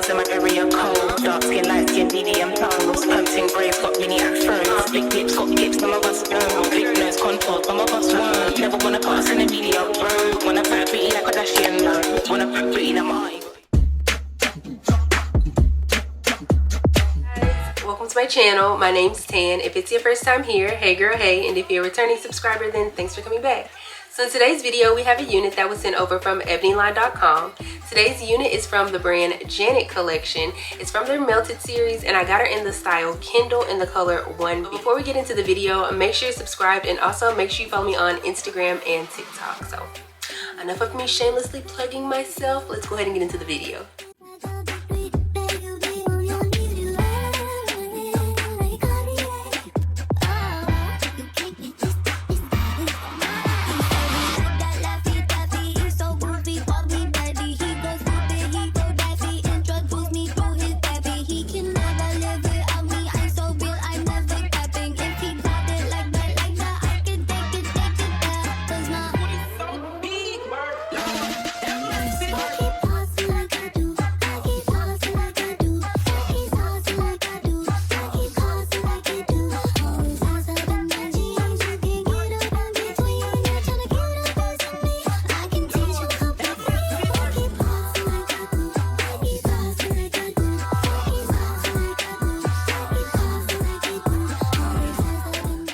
in my area cold. Dark skin, light skin, medium tones. Pumping braids, got mini afros. Big lips, got hips, some of us don't. Big nose, contours, some of us won't. Never wanna pass in the media, bro. Wanna fat pretty like a Kardashian, no. Wanna fat pretty like my. Welcome to my channel. My name's Tan. If it's your first time here, hey girl, hey. And if you're a returning subscriber, then thanks for coming back. So in today's video, we have a unit that was sent over from Ebonyline.com. Today's unit is from the brand Janet collection. It's from their Melted series, and I got her in the style Kendall in the color 1B. Before we get into the video, make sure you're subscribed, and also make sure you follow me on Instagram and TikTok. So enough of me shamelessly plugging myself. Let's go ahead and get into the video.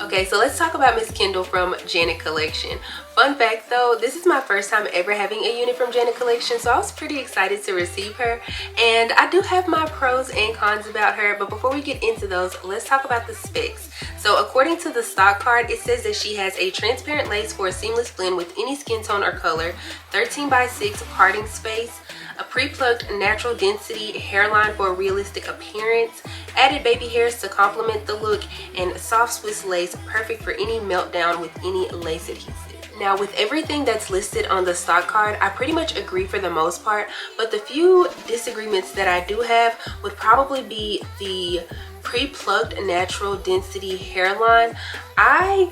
Okay, so let's talk about Miss Kendall from Janet collection. Fun fact though, this is my first time ever having a unit from Janet collection, so I was pretty excited to receive her. And I do have my pros and cons about her, but before we get into those, let's talk about the specs. So according to the stock card, it says that she has a transparent lace for a seamless blend with any skin tone or color, 13x6 parting space, a pre-plucked natural density hairline for a realistic appearance, added baby hairs to complement the look, and soft Swiss lace perfect for any meltdown with any lace adhesive. Now with everything that's listed on the stock card, I pretty much agree for the most part, but the few disagreements that I do have would probably be the pre-plucked natural density hairline. I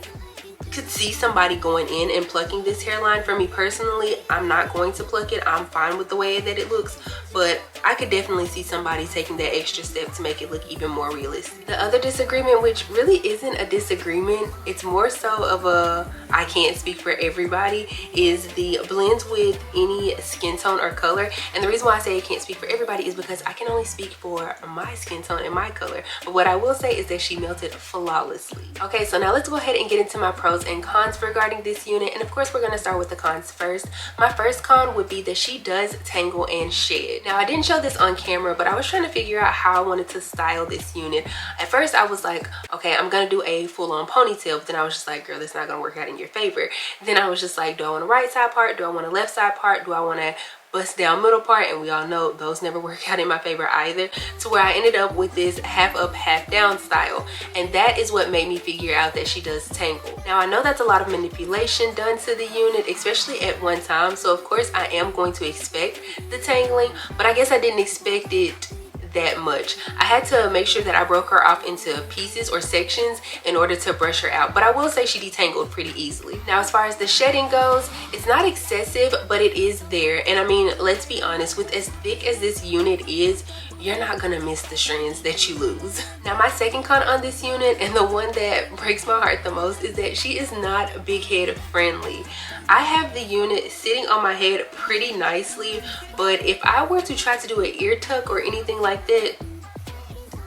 could see somebody going in and plucking this hairline. For me personally, I'm not going to pluck it. I'm fine with the way that it looks, but I could definitely see somebody taking that extra step to make it look even more realistic. The other disagreement, which really isn't a disagreement, it's more so of a I can't speak for everybody, is the blends with any skin tone or color. And the reason why I say I can't speak for everybody is because I can only speak for my skin tone and my color. But what I will say is that she melted flawlessly. Okay, so now let's go ahead and get into my pros and cons regarding this unit. And of course, we're going to start with the cons first. My first con would be that she does tangle and shed. Now, I didn't show this on camera, but I was trying to figure out how I wanted to style this unit. At first, I was like, okay, I'm going to do a full-on ponytail, but then I was just like, girl, that's not going to work out in your favor. Then I was just like, do I want a right side part? Do I want a left side part? Do I want to bust down middle part? And we all know those never work out in my favor either, to where I ended up with this half up half down style, and that is what made me figure out that she does tangle. Now I know that's a lot of manipulation done to the unit, especially at one time, so of course I am going to expect the tangling, but I guess I didn't expect it that much. I had to make sure that I broke her off into pieces or sections in order to brush her out, but I will say she detangled pretty easily. Now as far as the shedding goes, it's not excessive, but it is there. And I mean, let's be honest, with as thick as this unit is, you're not gonna miss the strands that you lose. Now my second con on this unit, and the one that breaks my heart the most, is that she is not big head friendly. I have the unit sitting on my head pretty nicely, but if I were to try to do an ear tuck or anything like that,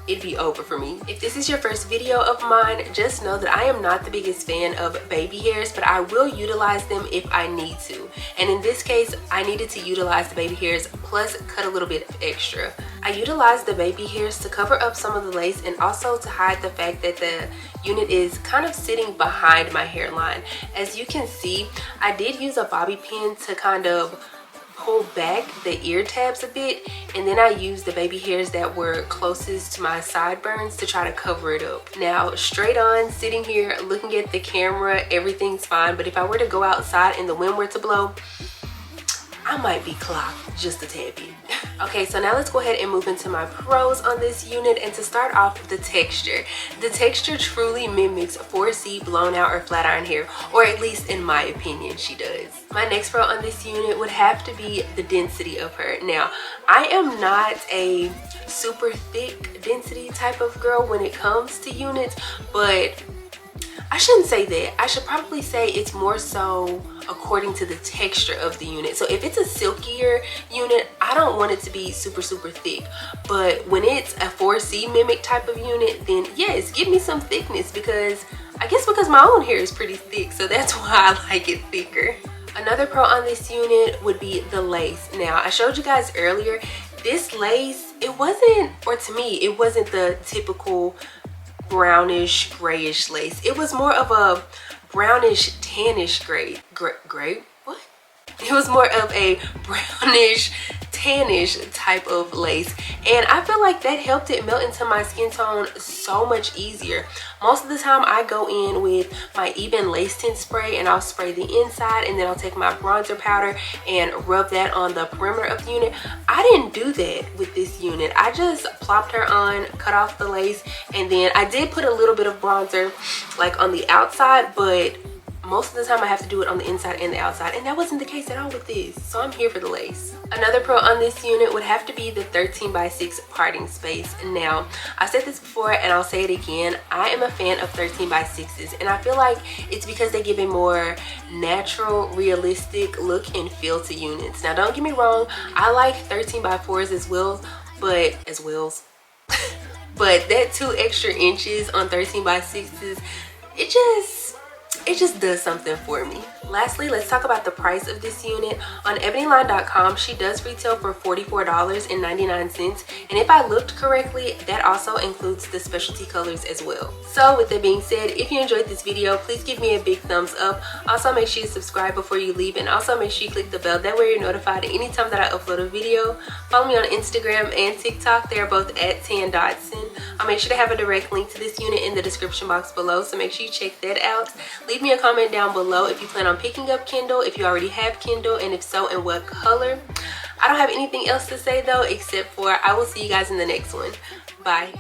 it'd be over for me. If this is your first video of mine, just know that I am not the biggest fan of baby hairs, but I will utilize them if I need to. And in this case, I needed to utilize the baby hairs plus cut a little bit of extra. I utilized the baby hairs to cover up some of the lace and also to hide the fact that the unit is kind of sitting behind my hairline. As you can see, I did use a bobby pin to kind of pull back the ear tabs a bit, and then I used the baby hairs that were closest to my sideburns to try to cover it up. Now straight on, sitting here looking at the camera, everything's fine, but if I were to go outside and the wind were to blow, I might be clocked just a tad bit. Okay, so now let's go ahead and move into my pros on this unit. And to start off, the texture. The texture truly mimics 4C blown out or flat iron hair, or at least in my opinion, she does. My next pro on this unit would have to be the density of her. Now, I am not a super thick density type of girl when it comes to units, but I shouldn't say that. I should probably say it's more so according to the texture of the unit. So if it's a silkier unit, I don't want it to be super thick. But when it's a 4C mimic type of unit, then yes, give me some thickness, because I guess because my own hair is pretty thick, so that's why I like it thicker. Another pro on this unit would be the lace. Now, I showed you guys earlier, this lace, it wasn't, or to me, it wasn't the typical brownish grayish lace. It was more of a brownish tannish gray. What? It was more of a brownish tannish type of lace, and I feel like that helped it melt into my skin tone so much easier. Most of the time I go in with my even lace tint spray, and I'll spray the inside, and then I'll take my bronzer powder and rub that on the perimeter of the unit. I didn't do that with this unit. I just plopped her on, cut off the lace, and then I did put a little bit of bronzer like on the outside, but most of the time I have to do it on the inside and the outside, and that wasn't the case at all with this, so I'm here for the lace. Another pro on this unit would have to be the 13x6 parting space. Now, I've said this before and I'll say it again, I am a fan of 13x6s, and I feel like it's because they give a more natural, realistic look and feel to units. Now, don't get me wrong, I like 13x4s as well, but but that 2 extra inches on 13x6s, it just does something for me. Lastly, let's talk about the price of this unit. On Ebonyline.com, she does retail for $44.99, and if I looked correctly, that also includes the specialty colors as well. So with that being said, if you enjoyed this video, please give me a big thumbs up. Also, make sure you subscribe before you leave, and also make sure you click the bell. That way you're notified anytime that I upload a video. Follow me on Instagram and TikTok. They're both at @Dotson. I'll make sure to have a direct link to this unit in the description box below, so make sure you check that out. Leave me a comment down below if you plan on picking up Kendall, if you already have Kendall, and if so, in what color. I don't have anything else to say though, except for I will see you guys in the next one. Bye.